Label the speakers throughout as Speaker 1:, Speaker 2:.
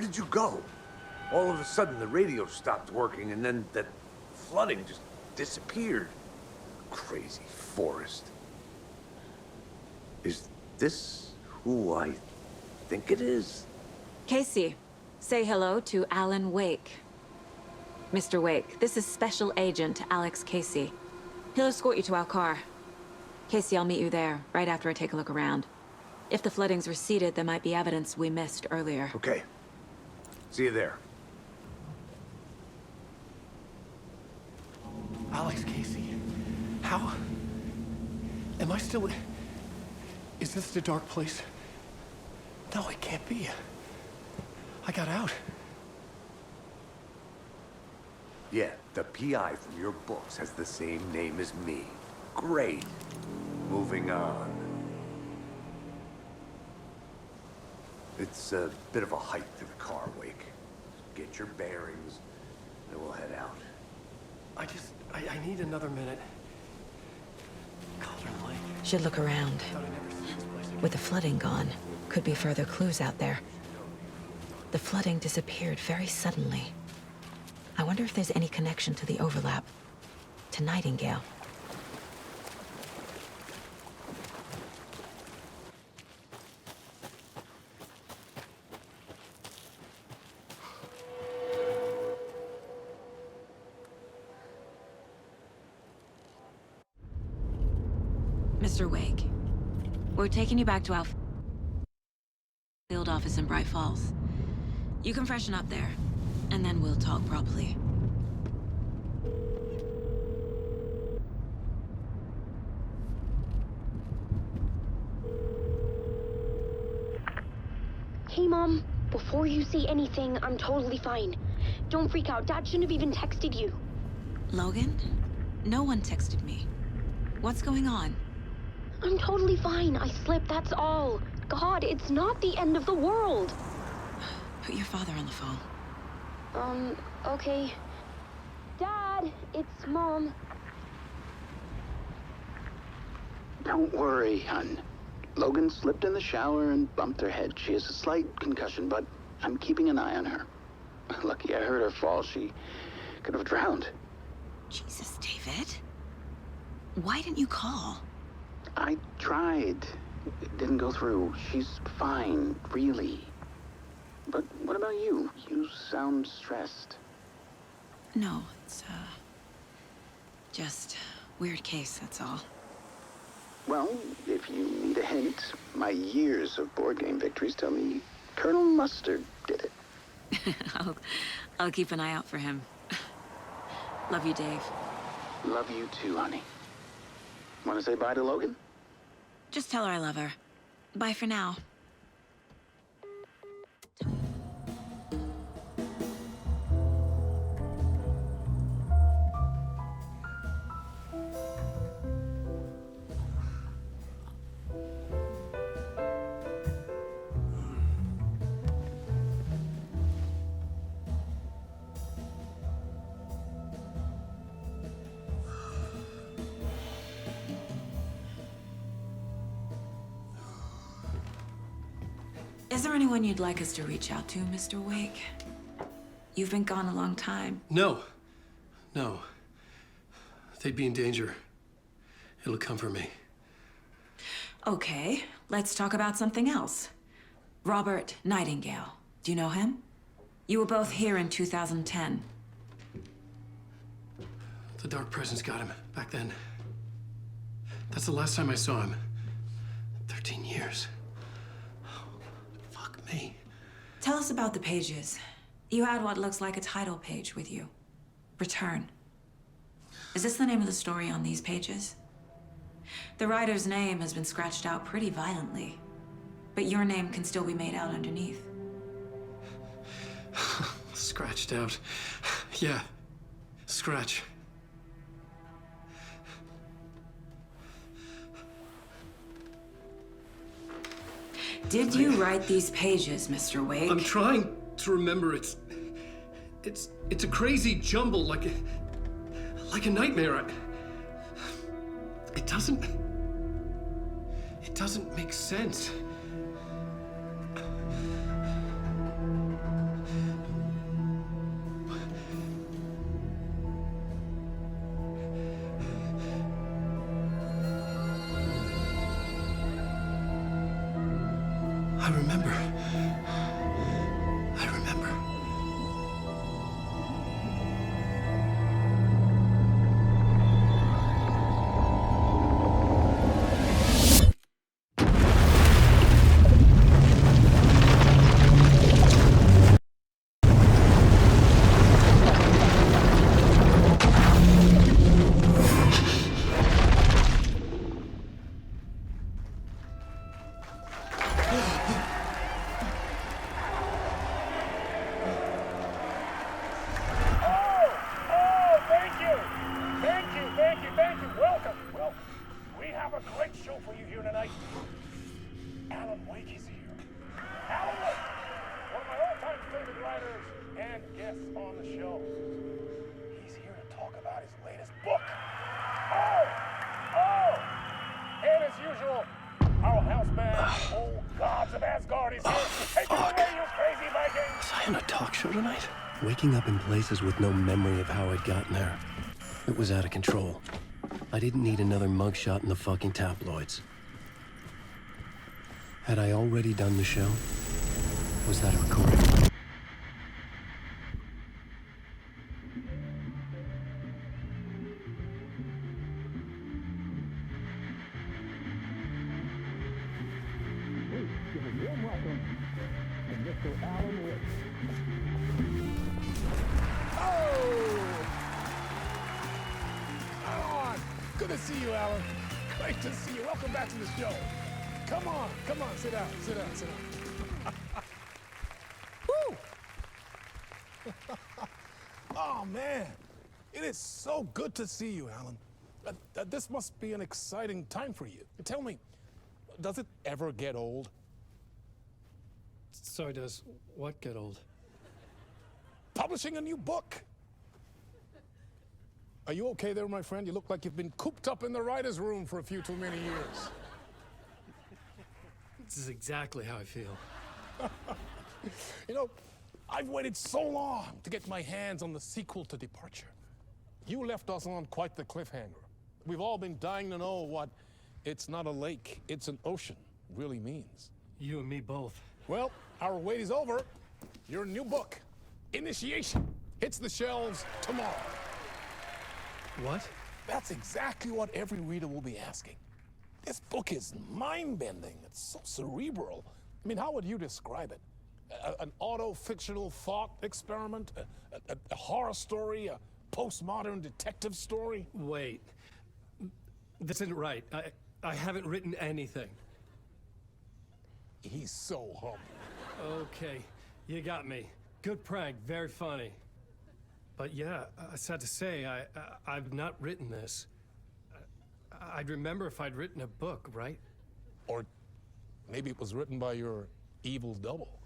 Speaker 1: did you go? All of a sudden, the radio stopped working, and then that flooding just disappeared. Crazy forest. Is this who I think it is?
Speaker 2: Casey, say hello to Alan Wake. Mr. Wake, this is Special Agent Alex Casey. He'll escort you to our car. Casey, I'll meet you there, right after I take a look around. If the flooding's receded, there might be evidence we missed earlier.
Speaker 1: Okay. See you there.
Speaker 3: Alex Casey, how? Am I still... Is this the dark place? No, it can't be. I got out.
Speaker 1: Yeah, the PI from your books has the same name as me. Great. Moving on. It's a bit of a hike to the car, Wake. Get your bearings, then we'll head out.
Speaker 3: I need another minute. Cauldron Lake.
Speaker 2: Should look around.
Speaker 3: Thought I'd never seen this place.
Speaker 2: With the flooding gone, could be further clues out there. The flooding disappeared very suddenly. I wonder if there's any connection to the overlap. To Nightingale. Mr. Wake, we're taking you back to our field office in Bright Falls. You can freshen up there, and then we'll talk properly.
Speaker 4: Hey, Mom. Before you say anything, I'm totally fine. Don't freak out. Dad shouldn't have even texted you.
Speaker 2: Logan? No one texted me. What's going on?
Speaker 4: I'm totally fine. I slipped, that's all. God, it's not the end of the world.
Speaker 2: Put your father on the phone.
Speaker 4: Okay. Dad, it's Mom.
Speaker 5: Don't worry, hon. Logan slipped in the shower and bumped her head. She has a slight concussion, but I'm keeping an eye on her. Lucky I heard her fall. She could have drowned.
Speaker 2: Jesus, David. Why didn't you call?
Speaker 5: I tried. It didn't go through. She's fine, really. But what about you? You sound stressed.
Speaker 2: No, it's, just weird case, that's all.
Speaker 5: Well, if you need a hint, my years of board game victories tell me Colonel Mustard did it.
Speaker 2: I'll keep an eye out for him. Love you, Dave.
Speaker 5: Love you too, honey. Want to say bye to Logan?
Speaker 2: Just tell her I love her. Bye for now. Is there anyone you'd like us to reach out to, Mr. Wake? You've been gone a long time.
Speaker 3: No. No. They'd be in danger. It'll come for me.
Speaker 2: Okay, let's talk about something else. Robert Nightingale. Do you know him? You were both here in 2010.
Speaker 3: The Dark Presence got him back then. That's the last time I saw him. 13 years. Fuck me.
Speaker 2: Tell us about the pages. You had what looks like a title page with you. Return. Is this the name of the story on these pages? The writer's name has been scratched out pretty violently, but your name can still be made out underneath.
Speaker 3: Scratched out. Yeah. Scratch.
Speaker 2: Did you write these pages, Mr. Wake?
Speaker 3: I'm trying to remember. It's a crazy jumble, like a nightmare. It doesn't make sense.
Speaker 6: show for you here tonight. Alan Wake is here. Alan Wake, one of my all-time favorite writers and guests on the show. He's here to talk about his latest book. And as usual, our houseman, old gods of Asgard, is here. Take it away, you crazy Vikings!
Speaker 3: Was I on a talk show tonight? Waking up in places with no memory of how I'd gotten there. It was out of control. I didn't need another mugshot in the fucking tabloids. Had I already done the show? Was that a recording?
Speaker 6: Good to see you, Alan. Great to see you. Welcome back to the show. Come on, sit down. Woo! Oh, man. It is so good to see you, Alan. This must be an exciting time for you. Tell me, does it ever get old?
Speaker 3: Sorry, does what get old?
Speaker 6: Publishing a new book. Are you okay there, my friend? You look like you've been cooped up in the writer's room for a few too many years.
Speaker 3: This is exactly how I feel.
Speaker 6: You know, I've waited so long to get my hands on the sequel to Departure. You left us on quite the cliffhanger. We've all been dying to know what "it's not a lake, it's an ocean" really means.
Speaker 3: You and me both.
Speaker 6: Well, our wait is over. Your new book, Initiation, hits the shelves tomorrow.
Speaker 3: What?
Speaker 6: That's exactly what every reader will be asking. This book is mind-bending. It's so cerebral. I mean, how would you describe it? An auto-fictional thought experiment? A horror story? A postmodern detective story?
Speaker 3: Wait. This isn't right. I haven't written anything.
Speaker 6: He's so humble.
Speaker 3: Okay, you got me. Good prank, very funny. But yeah, sad to say, I've not written this. I'd remember if I'd written a book, right?
Speaker 6: Or maybe it was written by your evil double.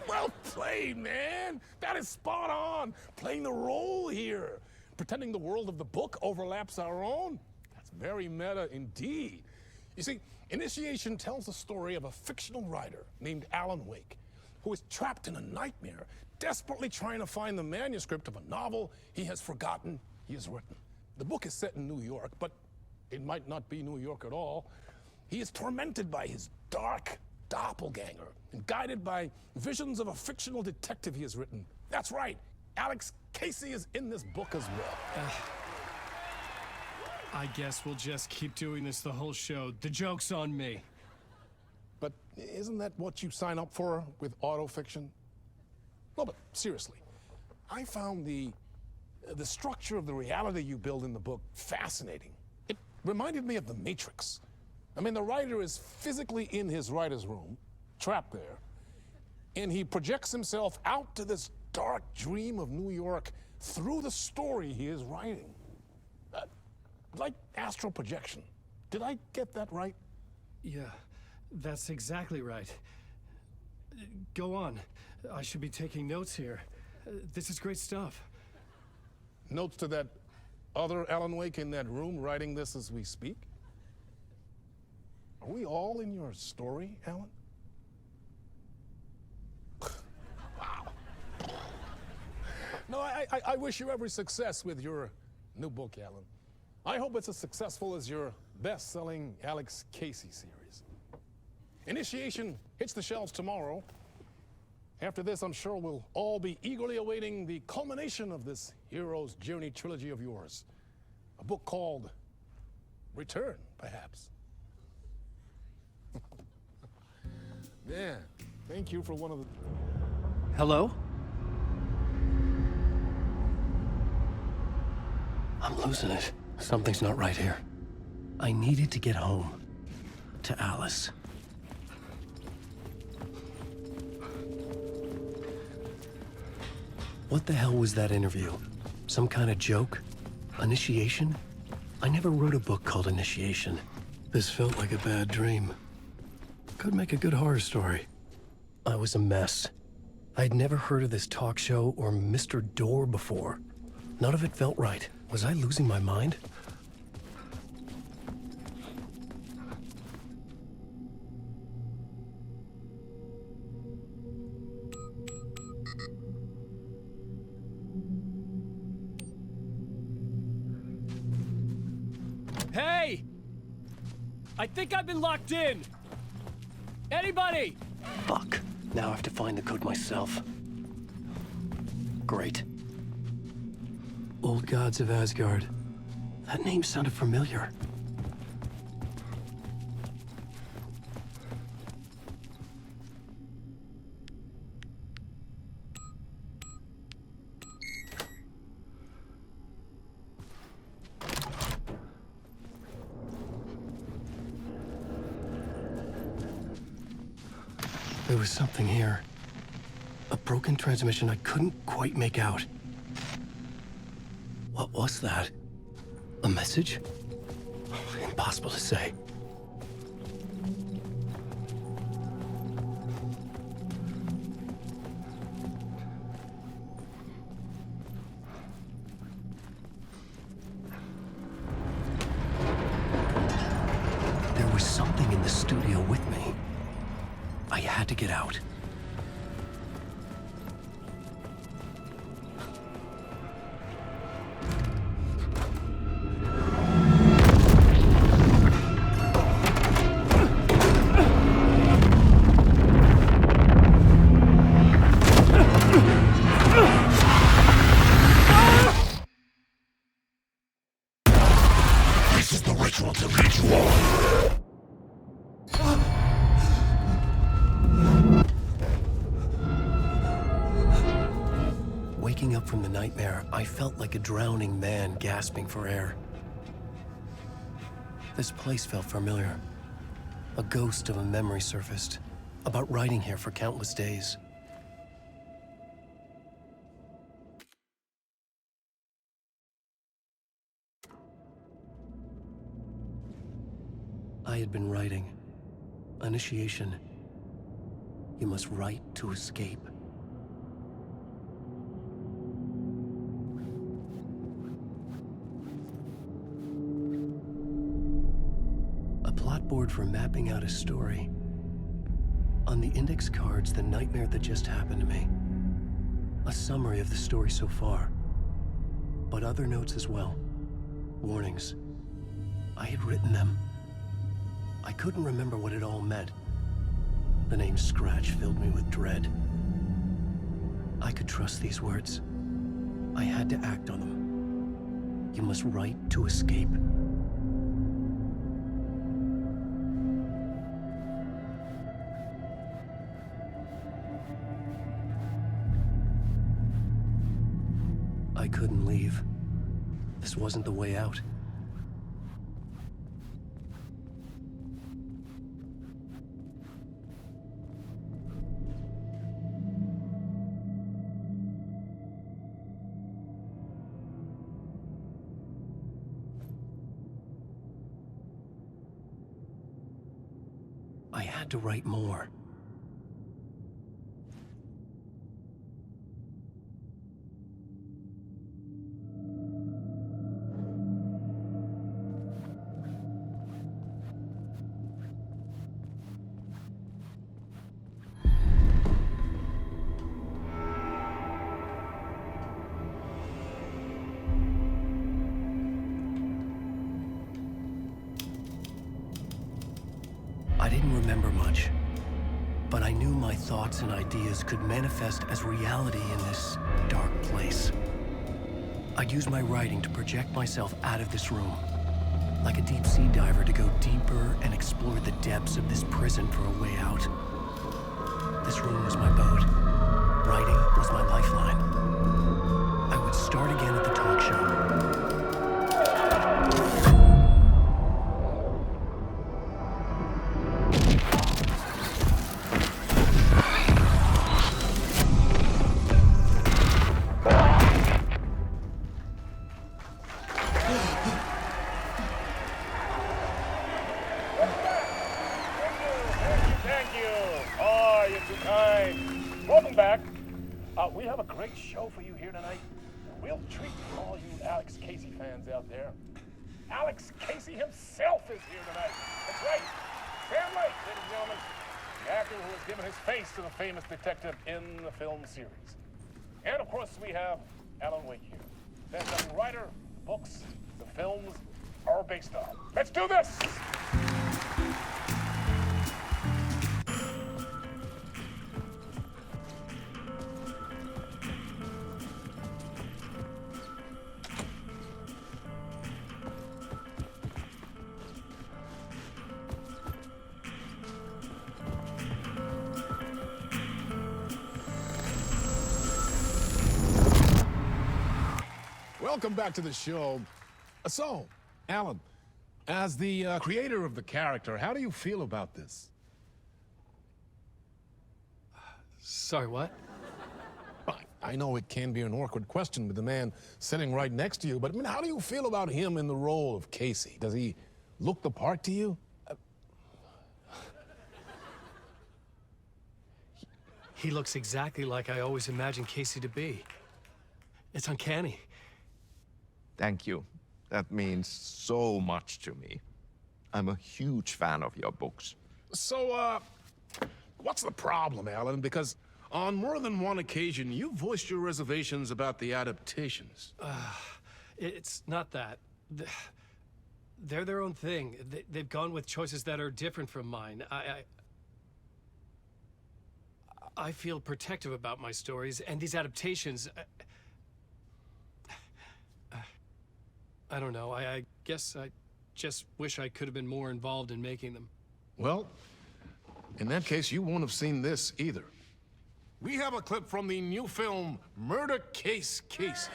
Speaker 6: Well played, man! That is spot on! Playing the role here. Pretending the world of the book overlaps our own. That's very meta indeed. You see, Initiation tells the story of a fictional writer named Alan Wake, who is trapped in a nightmare, desperately trying to find the manuscript of a novel he has forgotten he has written. The book is set in New York, but it might not be New York at all. He is tormented by his dark doppelganger and guided by visions of a fictional detective he has written. That's right, Alex Casey is in this book as well.
Speaker 3: I guess we'll just keep doing this the whole show. The joke's on me.
Speaker 6: But isn't that what you sign up for with autofiction? No, but seriously, I found the structure of the reality you build in the book fascinating. It reminded me of The Matrix. I mean, the writer is physically in his writer's room, trapped there, and he projects himself out to this dark dream of New York through the story he is writing. Like astral projection. Did I get that right?
Speaker 3: Yeah, that's exactly right. Go on. I should be taking notes here. This is great stuff.
Speaker 6: Notes to that other Alan Wake in that room writing this as we speak? Are we all in your story, Alan? Wow. No, I wish you every success with your new book, Alan. I hope it's as successful as your best-selling Alex Casey series. Initiation hits the shelves tomorrow. After this, I'm sure we'll all be eagerly awaiting the culmination of this hero's journey trilogy of yours. A book called Return, perhaps. Yeah, thank you for one of the...
Speaker 3: Hello? I'm losing it. Something's not right here. I needed to get home. To Alice. What the hell was that interview? Some kind of joke? Initiation? I never wrote a book called Initiation. This felt like a bad dream. Could make a good horror story. I was a mess. I'd never heard of this talk show or Mr. Door before. None of it felt right. Was I losing my mind?
Speaker 7: Hey! I think I've been locked in! Anybody?
Speaker 3: Fuck. Now I have to find the code myself. Great. Old Gods of Asgard. That name sounded familiar. There was something here. A broken transmission I couldn't quite make out. What was that? A message? Impossible to say. There was something in the studio with me. I had to get out.
Speaker 6: This is the ritual to lead you on.
Speaker 3: Waking up from the nightmare, I felt like a drowning man gasping for air. This place felt familiar. A ghost of a memory surfaced, about writing here for countless days. I had been writing. Initiation. You must write to escape. A plot board for mapping out a story. On the index cards, the nightmare that just happened to me. A summary of the story so far. But other notes as well. Warnings. I had written them. I couldn't remember what it all meant. The name Scratch filled me with dread. I could trust these words. I had to act on them. You must write to escape. I couldn't leave. This wasn't the way out. I had to write more. I didn't remember much, but I knew my thoughts and ideas could manifest as reality in this dark place. I'd use my writing to project myself out of this room, like a deep sea diver to go deeper and explore the depths of this prison for a way out. This room was my boat. Writing was my lifeline. I would start again at the talk show.
Speaker 6: for you here tonight? A real treat for all you Alex Casey fans out there. Alex Casey himself is here tonight. That's right, Sam Lake, ladies and gentlemen, the actor who has given his face to the famous detective in the film series. And of course, we have Alan Wake here. Best-selling writer, the books, the films are based on. Let's do this! Welcome back to the show. So, Alan, as the creator of the character, how do you feel about this?
Speaker 3: Sorry, what?
Speaker 6: I know it can be an awkward question with the man sitting right next to you, but I mean, how do you feel about him in the role of Casey? Does he look the part to you?
Speaker 3: He looks exactly like I always imagined Casey to be. It's uncanny.
Speaker 8: Thank you. That means so much to me. I'm a huge fan of your books.
Speaker 6: So, what's the problem, Alan? Because on more than one occasion, you voiced your reservations about the adaptations.
Speaker 3: It's not that. They're their own thing. They've gone with choices that are different from mine. I feel protective about my stories, and these adaptations... I don't know. I guess I just wish I could have been more involved in making them.
Speaker 6: Well, in that case, you won't have seen this either. We have a clip from the new film, Murder Case Casey.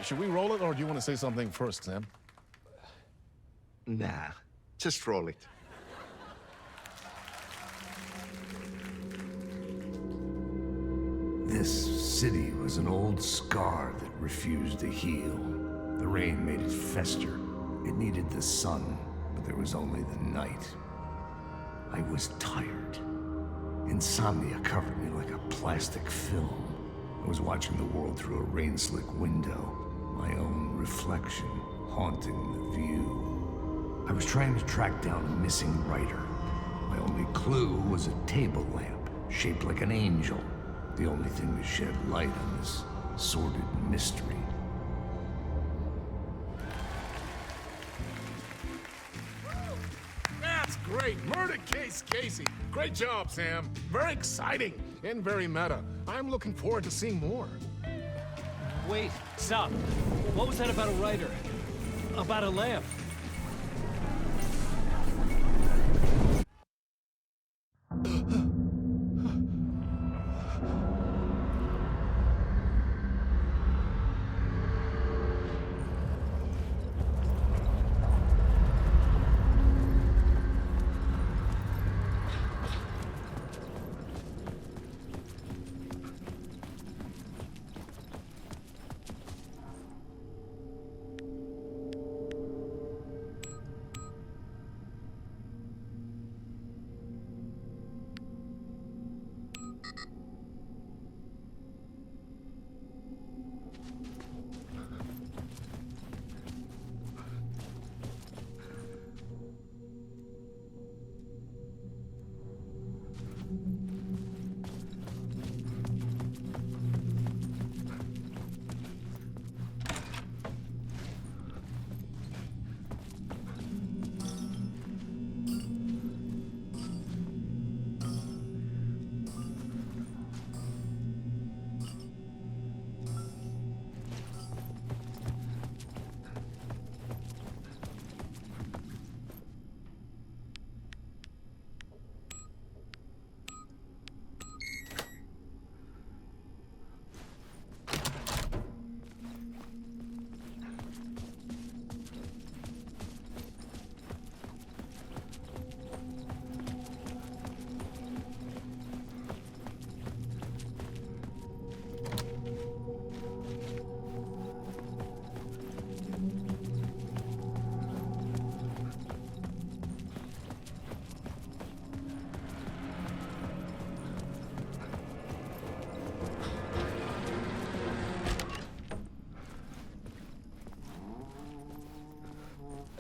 Speaker 6: Should we roll it, or do you want to say something first, Sam?
Speaker 8: Nah, just roll it.
Speaker 1: This city was an old scar that refused to heal. The rain made it fester. It needed the sun, but there was only the night. I was tired. Insomnia covered me like a plastic film. I was watching the world through a rain-slick window, my own reflection haunting the view. I was trying to track down a missing writer. My only clue was a table lamp, shaped like an angel. The only thing to shed light on this sordid mystery.
Speaker 6: That's great! Murder Case Casey! Great job, Sam. Very exciting and very meta. I'm looking forward to seeing more.
Speaker 7: Wait, stop. What was that about a writer? About a lamp?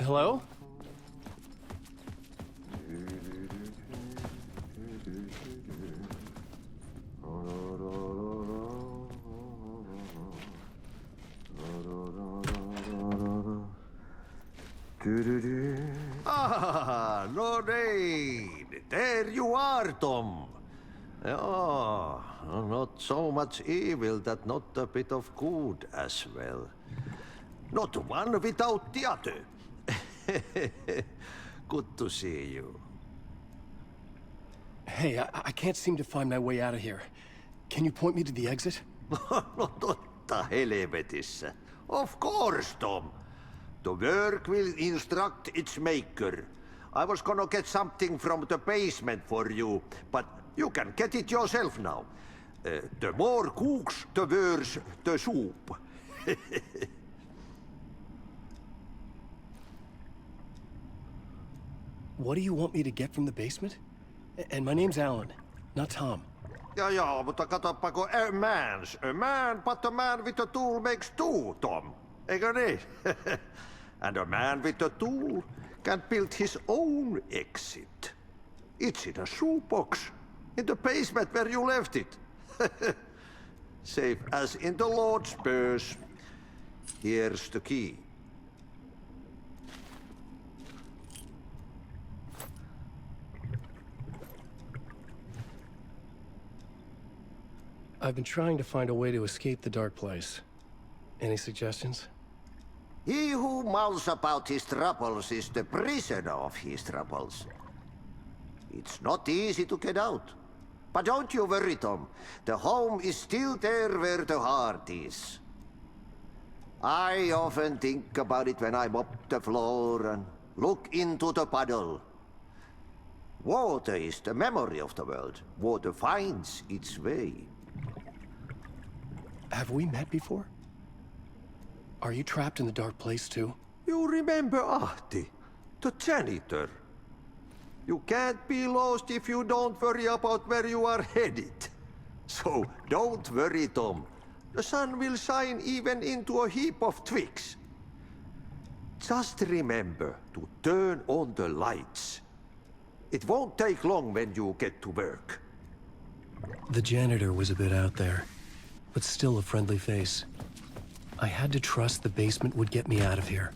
Speaker 3: Hello?
Speaker 9: Ah, Lorraine! There you are, Tom. Oh, not so much evil that not a bit of good as well. Not one without the other. Good to see you.
Speaker 3: Hey, I can't seem to find my way out of here. Can you point me to the exit?
Speaker 9: No totta helvetissä. Of course, Tom. The work will instruct its maker. I was gonna get something from the basement for you, but you can get it yourself now. The more cooks, the worse the soup.
Speaker 3: What do you want me to get from the basement? And my name's Alan, not Tom.
Speaker 9: Ja, mutta katsopako a man, but a man with a tool makes two, Tom. Eikö niin? And a man with a tool can build his own exit. It's in a shoebox, in the basement where you left it. Safe as in the Lord's purse. Here's the key.
Speaker 3: I've been trying to find a way to escape the dark place. Any suggestions?
Speaker 9: He who mouths about his troubles is the prisoner of his troubles. It's not easy to get out. But don't you worry, Tom. The home is still there where the heart is. I often think about it when I mop the floor and look into the puddle. Water is the memory of the world. Water finds its way.
Speaker 3: Have we met before? Are you trapped in the dark place too?
Speaker 9: You remember Ahti, the janitor. You can't be lost if you don't worry about where you are headed. So don't worry, Tom. The sun will shine even into a heap of twigs. Just remember to turn on the lights. It won't take long when you get to work.
Speaker 3: The janitor was a bit out there, but still a friendly face. I had to trust the basement would get me out of here.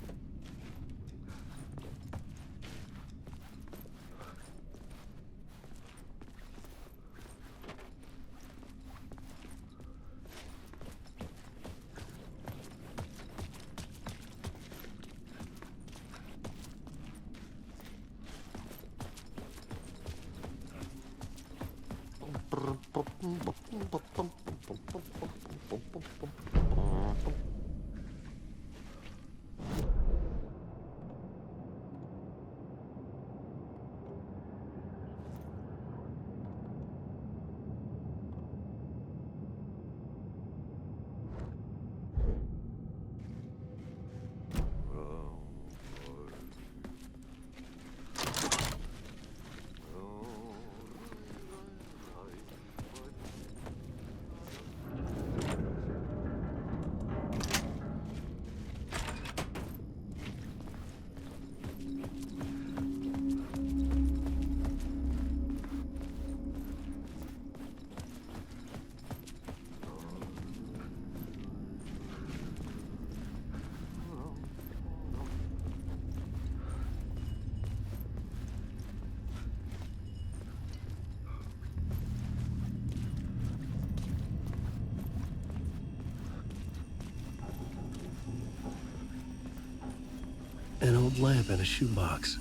Speaker 3: An old lamp in a shoebox.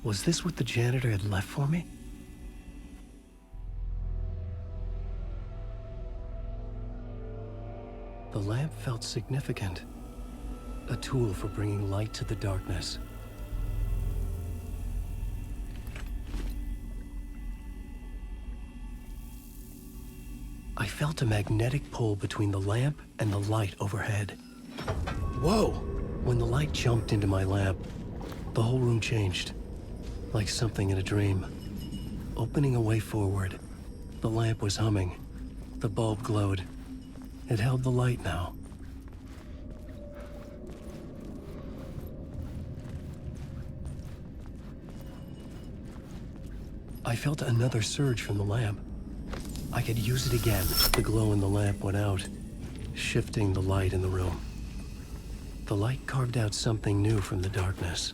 Speaker 3: Was this what the janitor had left for me? The lamp felt significant. A tool for bringing light to the darkness. I felt a magnetic pull between the lamp and the light overhead. Whoa! When the light jumped into my lamp, the whole room changed, like something in a dream. Opening a way forward, the lamp was humming. The bulb glowed. It held the light now. I felt another surge from the lamp. I could use it again. The glow in the lamp went out, shifting the light in the room. The light carved out something new from the darkness.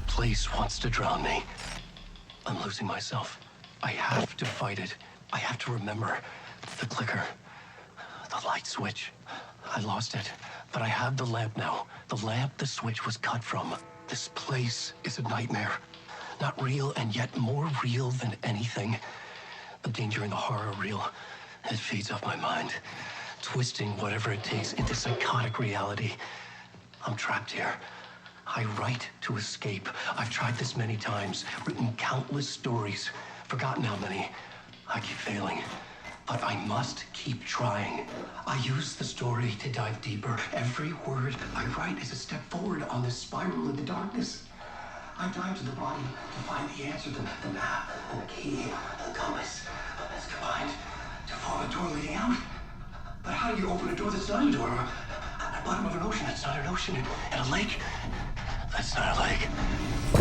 Speaker 3: Place wants to drown me. I'm losing myself. I have to fight it. I have to remember the clicker, the light switch. I lost it, but I have the lamp now. The lamp the switch was cut from. This place is a nightmare. Not real, and yet more real than anything. The danger and the horror real. It feeds off my mind, twisting whatever it takes into psychotic reality. I'm trapped here. I write to escape. I've tried this many times, written countless stories, forgotten how many. I keep failing, but I must keep trying. I use the story to dive deeper. Every word I write is a step forward on this spiral in the darkness. I dive to the bottom to find the answer, the map, and the key, and the compass. It's combined to form a door leading out. But how do you open a door that's not a door? At the bottom of an ocean, that's not an ocean. And a lake, that's not a lake.